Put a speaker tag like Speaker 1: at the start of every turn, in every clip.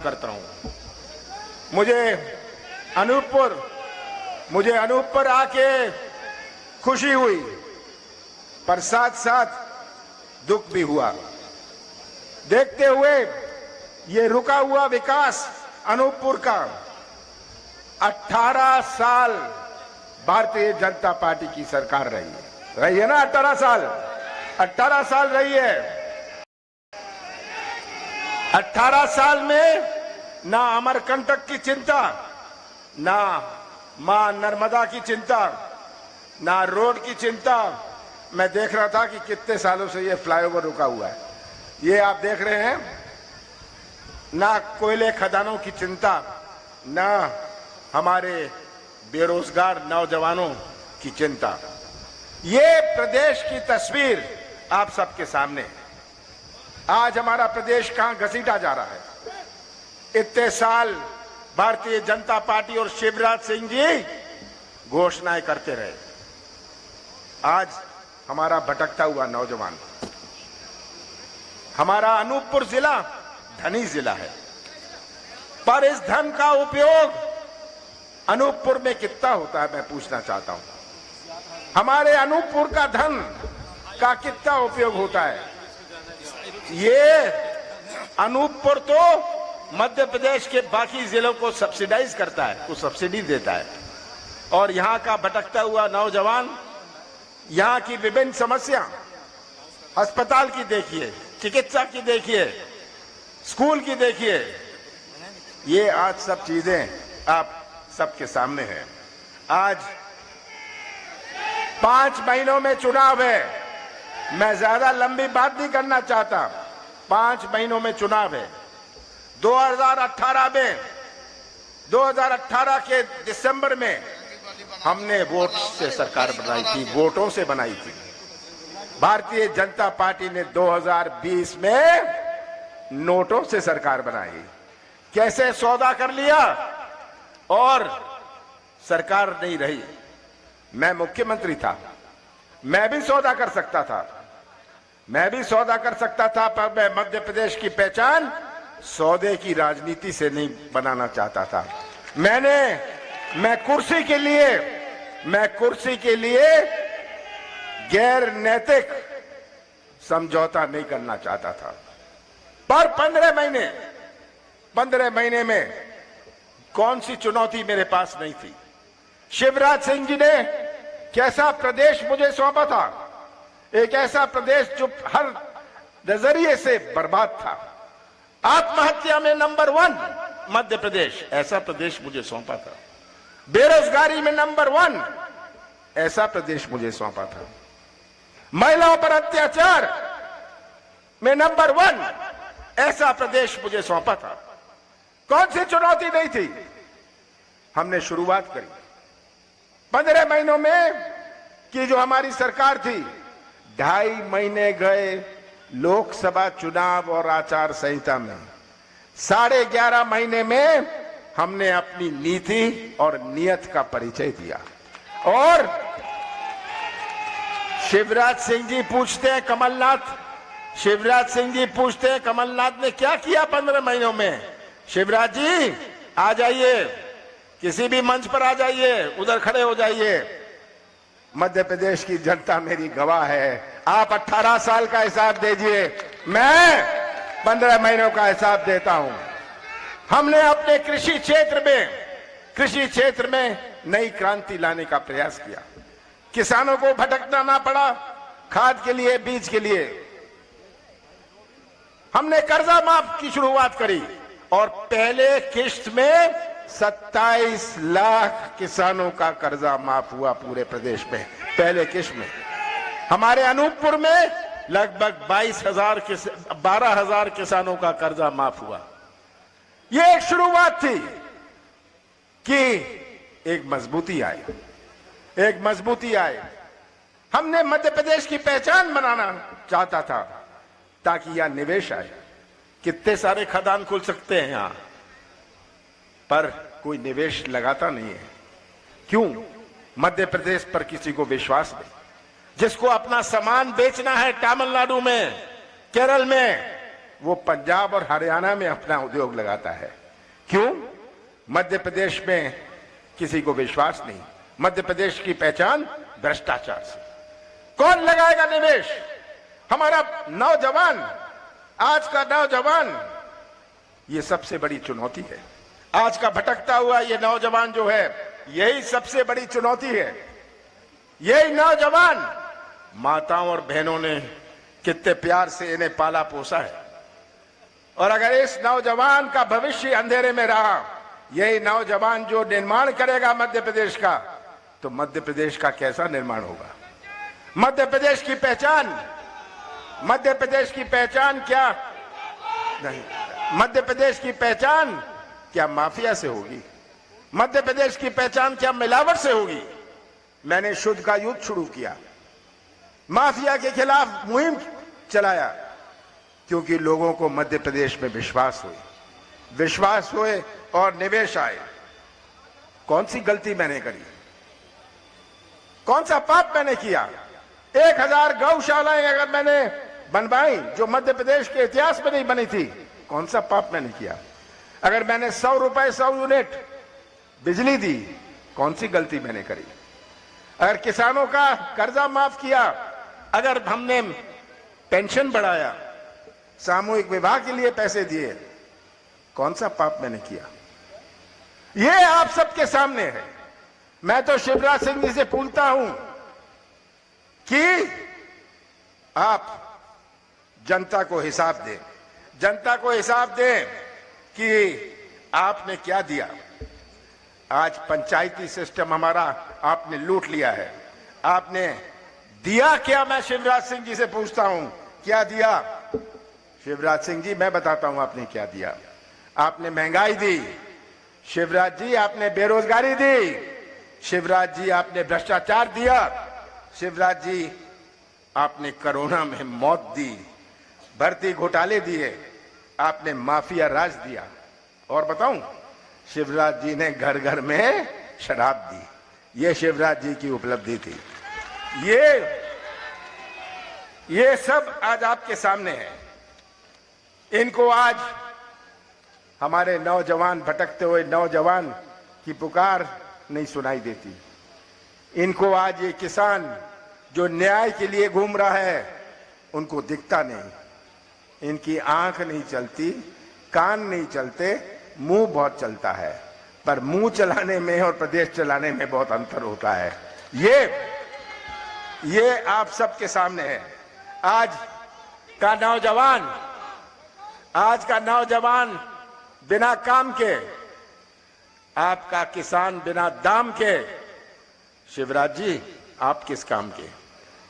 Speaker 1: करता हूं। मुझे अनूपपुर आके खुशी हुई, पर साथ साथ दुख भी हुआ। देखते हुए ये रुका हुआ विकास अनूपपुर का 18 साल भारतीय जनता पार्टी की सरकार रही है ना। 18 साल रही है। 18 साल में ना अमरकंटक की चिंता, ना मां नर्मदा की चिंता, ना रोड की चिंता। मैं देख रहा था कि कितने सालों से ये फ्लाईओवर रुका हुआ है। ये आप देख रहे हैं, ना कोयले खदानों की चिंता, ना हमारे बेरोजगार नौजवानों की चिंता। ये प्रदेश की तस्वीर आप सबके सामने है। आज हमारा प्रदेश कहां घसीटा जा रहा है। इतने साल भारतीय जनता पार्टी और शिवराज सिंह जी घोषणाएं करते रहे। आज हमारा भटकता हुआ नौजवान, हमारा अनूपपुर जिला धनी जिला है, पर इस धन का उपयोग अनूपपुर में कितना होता है मैं पूछना चाहता हूं। हमारे अनूपपुर का धन का कितना उपयोग होता है। ये अनूपपुर तो मध्य प्रदेश के बाकी जिलों को सब्सिडाइज करता है, कुछ सब्सिडी देता है, और यहां का भटकता हुआ नौजवान, यहां की विभिन्न समस्या, अस्पताल की देखिए, चिकित्सा की देखिए, स्कूल की देखिए, ये आज सब चीजें आप सबके सामने हैं। आज 5 महीनों में चुनाव है। मैं ज्यादा लंबी बात नहीं करना चाहता। 5 महीनों में चुनाव है। 2018 के दिसंबर में हमने वोट से सरकार बनाई थी, वोटों से बनाई थी। भारतीय जनता पार्टी ने 2020 में नोटों से सरकार बनाई। कैसे सौदा कर लिया और सरकार नहीं रही। मैं मुख्यमंत्री था, मैं भी सौदा कर सकता था, पर मैं मध्य प्रदेश की पहचान सौदे की राजनीति से नहीं बनाना चाहता था। मैं कुर्सी के लिए गैर नैतिक समझौता नहीं करना चाहता था। पर 15 महीने में कौन सी चुनौती मेरे पास नहीं थी। शिवराज सिंह जी ने कैसा प्रदेश मुझे सौंपा था, एक ऐसा प्रदेश जो हर नजरिए से बर्बाद था। आत्महत्या में नंबर 1 मध्य प्रदेश, ऐसा प्रदेश मुझे सौंपा था। बेरोजगारी में नंबर 1, ऐसा प्रदेश मुझे सौंपा था। महिलाओं पर अत्याचार में नंबर 1, ऐसा प्रदेश मुझे सौंपा था। कौन सी चुनौती नहीं थी। हमने शुरुआत करी। 15 महीनों में की जो हमारी सरकार थी, 2.5 महीने गए लोकसभा चुनाव और आचार संहिता में। 11.5 महीने में हमने अपनी नीति और नियत का परिचय दिया। और शिवराज सिंह जी पूछते हैं, कमलनाथ ने क्या किया 15 महीनों में। शिवराज जी आ जाइए, किसी भी मंच पर आ जाइए, उधर खड़े हो जाइए। मध्य प्रदेश की जनता मेरी गवाह है। आप 18 साल का हिसाब दीजिए, मैं 15 महीनों का हिसाब देता हूं। हमने अपने कृषि क्षेत्र में नई क्रांति लाने का प्रयास किया। किसानों को भटकना ना पड़ा खाद के लिए, बीज के लिए। हमने कर्जा माफ की शुरुआत करी और पहले किश्त में 27 लाख किसानों का कर्जा माफ हुआ पूरे प्रदेश में। पहले किश्त में हमारे अनूपपुर में लगभग 12,000 किसानों का कर्जा माफ हुआ। यह एक शुरुआत थी कि एक मजबूती आए। हमने मध्य प्रदेश की पहचान बनाना चाहता था ताकि यहां निवेश आए। कितने सारे खदान खुल सकते हैं यहां, पर कोई निवेश लगाता नहीं है। क्यों? मध्य प्रदेश पर किसी को विश्वास नहीं। जिसको अपना सामान बेचना है तमिलनाडु में, केरल में, वो पंजाब और हरियाणा में अपना उद्योग लगाता है। क्यों? मध्य प्रदेश में किसी को विश्वास नहीं। मध्य प्रदेश की पहचान भ्रष्टाचार से। कौन लगाएगा निवेश? हमारा नौजवान, आज का नौजवान, ये सबसे बड़ी चुनौती है। आज का भटकता हुआ ये नौजवान जो है, यही सबसे बड़ी चुनौती है। यही नौजवान, माताओं और बहनों ने कितने प्यार से इन्हें पाला पोसा है, और अगर इस नौजवान का भविष्य अंधेरे में रहा, यही नौजवान जो निर्माण करेगा मध्य प्रदेश का, तो मध्य प्रदेश का कैसा निर्माण होगा? मध्य प्रदेश की पहचान, मध्य प्रदेश की पहचान क्या नहीं, मध्य प्रदेश की पहचान क्या माफिया से होगी? मध्य प्रदेश की पहचान क्या मिलावट से होगी? मैंने शुद्ध का युद्ध शुरू किया, माफिया के खिलाफ मुहिम चलाया, क्योंकि लोगों को मध्य प्रदेश में विश्वास हुए और निवेश आए। कौन सी गलती मैंने करी? कौन सा पाप मैंने किया? 1000 गौशालाएं अगर मैंने बनवाई जो मध्य प्रदेश के इतिहास में नहीं बनी थी, कौन सा पाप मैंने किया? अगर मैंने 100 रुपए 100 यूनिट बिजली दी, कौन सी गलती मैंने करी? अगर किसानों का कर्जा माफ किया, अगर हमने पेंशन बढ़ाया, सामूहिक विवाह के लिए पैसे दिए, कौन सा पाप मैंने किया? ये आप सबके सामने है। मैं तो शिवराज सिंह जी से पूछता हूं कि आप जनता को हिसाब दें, जनता को हिसाब दें कि आपने क्या दिया। आज पंचायती सिस्टम हमारा आपने लूट लिया है। आपने दिया क्या? मैं शिवराज सिंह जी से पूछता हूं, क्या दिया? शिवराज सिंह जी, मैं बताता हूं आपने क्या दिया। आपने महंगाई दी, शिवराज जी आपने बेरोजगारी दी, शिवराज जी आपने भ्रष्टाचार दिया, शिवराज जी आपने कोरोना में मौत दी, भर्ती घोटाले दिए, आपने माफिया राज दिया, और बताऊं, शिवराज जी ने घर घर में शराब दी। ये शिवराज जी की उपलब्धि थी। ये सब आज आपके सामने है। इनको आज हमारे नौजवान, भटकते हुए नौजवान की पुकार नहीं सुनाई देती। इनको आज ये किसान जो न्याय के लिए घूम रहा है, उनको दिखता नहीं। इनकी आंख नहीं चलती, कान नहीं चलते, मुंह बहुत चलता है, पर मुंह चलाने में और प्रदेश चलाने में बहुत अंतर होता है। ये आप सबके सामने है। आज का नौजवान बिना काम के, आपका किसान बिना दाम के, शिवराज जी आप किस काम के?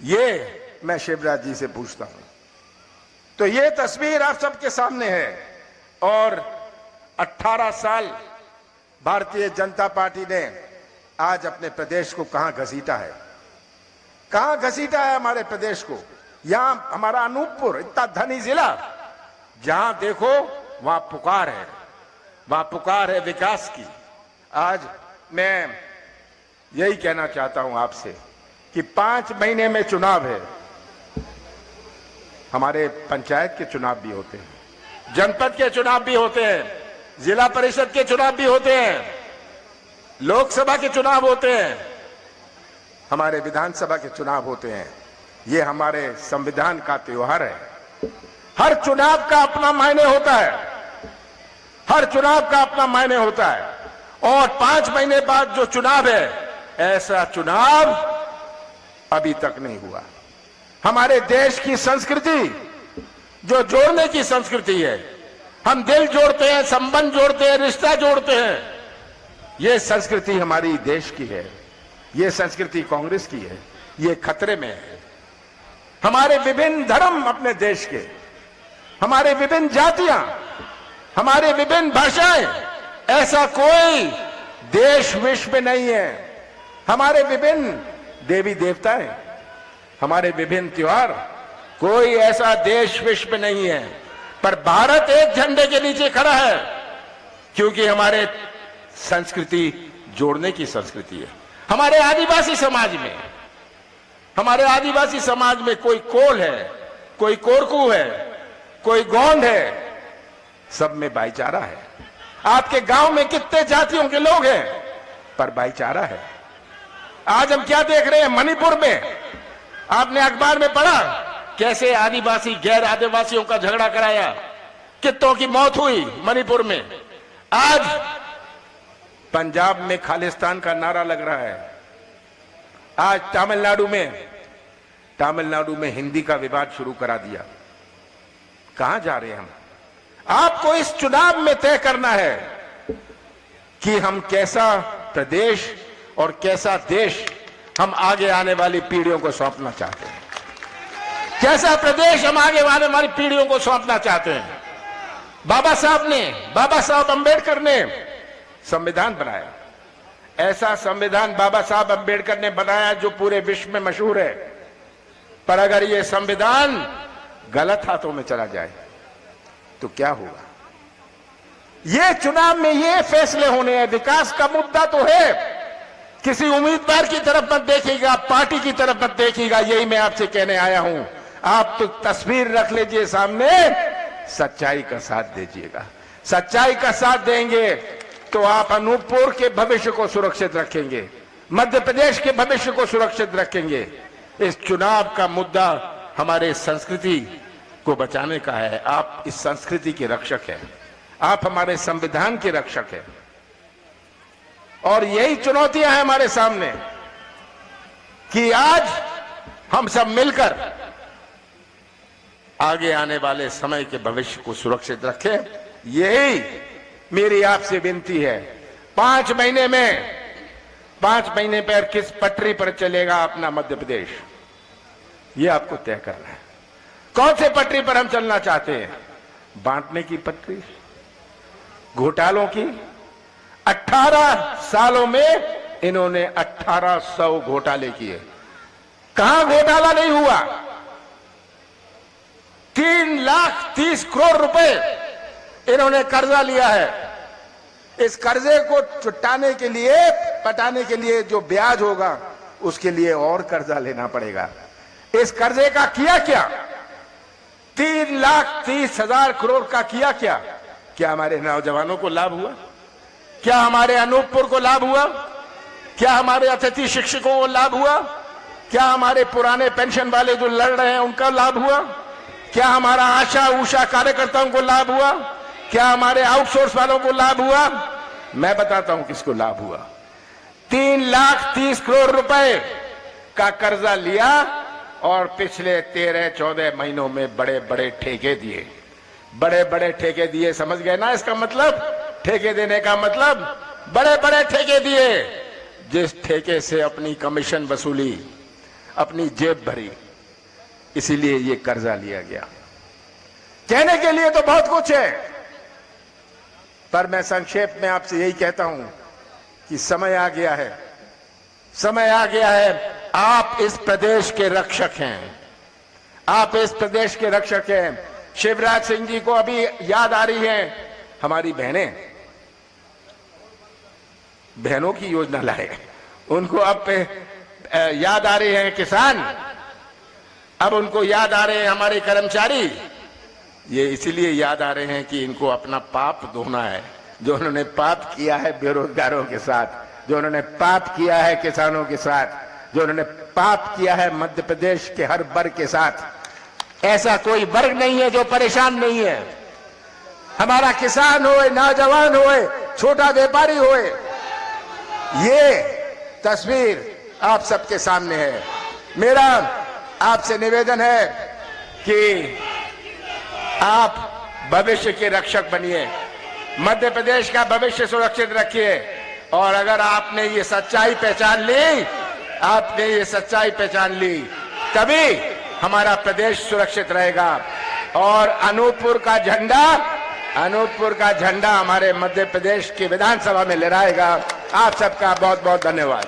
Speaker 1: ये मैं शिवराज जी से पूछता हूं। तो ये तस्वीर आप सबके सामने है। और 18 साल भारतीय जनता पार्टी ने आज अपने प्रदेश को कहां घसीटा है? कहां घसीटा है हमारे प्रदेश को? यहां हमारा अनूपपुर, इतना धनी जिला, जहां देखो वहां पुकार है, वहां पुकार है विकास की। आज मैं यही कहना चाहता हूं आपसे कि 5 महीने में चुनाव है। हमारे पंचायत के चुनाव भी होते हैं, जनपद के चुनाव भी होते हैं, जिला परिषद के चुनाव भी होते हैं, लोकसभा के चुनाव होते हैं, हमारे विधानसभा के चुनाव होते हैं। ये हमारे संविधान का त्योहार है। हर चुनाव का अपना मायने होता है, हर चुनाव का अपना मायने होता है। और 5 महीने बाद जो चुनाव है, ऐसा चुनाव अभी तक नहीं हुआ। हमारे देश की संस्कृति जो जोड़ने की संस्कृति है, हम दिल जोड़ते हैं, संबंध जोड़ते हैं, रिश्ता जोड़ते हैं, ये संस्कृति हमारी देश की है। ये संस्कृति कांग्रेस की है, ये खतरे में है। हमारे विभिन्न धर्म अपने देश के, हमारे विभिन्न जातियां, हमारे विभिन्न भाषाएं, ऐसा कोई देश विश्व में नहीं है। हमारे विभिन्न देवी देवताएं, हमारे विभिन्न त्योहार, कोई ऐसा देश विश्व में नहीं है। पर भारत एक झंडे के नीचे खड़ा है, क्योंकि हमारे संस्कृति जोड़ने की संस्कृति है। हमारे आदिवासी समाज में कोई कोल है, कोई कोरकू है, कोई गोंड है, सब में भाईचारा है। आपके गांव में कितने जातियों के लोग हैं, पर भाईचारा है। आज हम क्या देख रहे हैं मणिपुर में, आपने अखबार में पढ़ा कैसे आदिवासी गैर आदिवासियों का झगड़ा कराया, कितनों की मौत हुई मणिपुर में। आज पंजाब में खालिस्तान का नारा लग रहा है। आज तमिलनाडु में हिंदी का विवाद शुरू करा दिया। कहां जा रहे हैं हम? आपको इस चुनाव में तय करना है कि हम कैसा प्रदेश और कैसा देश हम आगे आने वाली पीढ़ियों को सौंपना चाहते हैं। कैसा प्रदेश हम आगे आने वाली पीढ़ियों को सौंपना चाहते हैं। बाबा साहब अंबेडकर ने संविधान बनाया। ऐसा संविधान बाबा साहब अंबेडकर ने बनाया जो पूरे विश्व में मशहूर है। पर अगर यह संविधान गलत हाथों में चला जाए तो क्या होगा? ये चुनाव में ये फैसले होने हैं। विकास का मुद्दा तो है, किसी उम्मीदवार की तरफ मत देखिएगा, पार्टी की तरफ मत देखिएगा। यही मैं आपसे कहने आया हूं। आप तो तस्वीर रख लीजिए सामने, सच्चाई का साथ दीजिएगा। सच्चाई का साथ देंगे तो आप अनूपपुर के भविष्य को सुरक्षित रखेंगे, मध्य प्रदेश के भविष्य को सुरक्षित रखेंगे। इस चुनाव का मुद्दा हमारे संस्कृति को बचाने का है। आप इस संस्कृति के रक्षक हैं, आप हमारे संविधान के रक्षक हैं। और यही चुनौतियां हैं हमारे सामने कि आज हम सब मिलकर आगे आने वाले समय के भविष्य को सुरक्षित रखें। यही मेरी आपसे विनती है। 5 महीने पर किस पटरी पर चलेगा अपना मध्य प्रदेश, यह आपको तय करना है। कौन से पटरी पर हम चलना चाहते हैं? बांटने की पटरी, घोटालों की? 18 सालों में इन्होंने 1800 घोटाले किए। कहां घोटाला नहीं हुआ? 3,30,000 करोड़ रुपए इन्होंने कर्जा लिया है। इस कर्जे को पटाने के लिए जो ब्याज होगा उसके लिए और कर्जा लेना पड़ेगा। इस कर्जे का किया क्या? 3,30,000 करोड़ का किया क्या? क्या हमारे नौजवानों को लाभ हुआ? क्या हमारे अनूपपुर को लाभ हुआ? क्या हमारे अतिथि शिक्षकों को लाभ हुआ? क्या हमारे पुराने पेंशन वाले जो लड़ रहे हैं उनका लाभ हुआ? क्या हमारा आशा उषा कार्यकर्ताओं को लाभ हुआ? क्या हमारे आउटसोर्स वालों को लाभ हुआ? मैं बताता हूं किसको लाभ हुआ। 3,30,000 करोड़ रुपए का कर्जा लिया और पिछले 13-14 महीनों में बड़े बड़े ठेके दिए। बड़े बड़े ठेके दिए, समझ गए ना इसका मतलब? ठेके देने का मतलब बड़े बड़े ठेके दिए। जिस ठेके से अपनी कमीशन वसूली, अपनी जेब भरी, इसीलिए ये कर्जा लिया गया। कहने के लिए तो बहुत कुछ है, पर मैं संक्षेप में आपसे यही कहता हूं कि समय आ गया है। समय आ गया है। आप इस प्रदेश के रक्षक हैं। आप इस प्रदेश के रक्षक हैं। शिवराज सिंह जी को अभी याद आ रही है हमारी बहनों की योजना लाए। उनको अब याद आ रहे हैं किसान, अब उनको याद आ रहे हैं हमारे कर्मचारी। ये इसीलिए याद आ रहे हैं कि इनको अपना पाप धोना है, जो उन्होंने पाप किया है बेरोजगारों के साथ, जो उन्होंने पाप किया है किसानों के साथ, जो उन्होंने पाप किया है मध्य प्रदेश के हर वर्ग के साथ। ऐसा कोई वर्ग नहीं है जो परेशान नहीं है। हमारा किसान होए, नौजवान होए, छोटा व्यापारी होए, ये तस्वीर आप सबके सामने है। मेरा आपसे निवेदन है कि आप भविष्य के रक्षक बनिए, मध्य प्रदेश का भविष्य सुरक्षित रखिए। और अगर आपने ये सच्चाई पहचान ली, तभी हमारा प्रदेश सुरक्षित रहेगा। और अनूपपुर का झंडा हमारे मध्य प्रदेश की विधानसभा में लहराएगा। आप सबका बहुत बहुत धन्यवाद।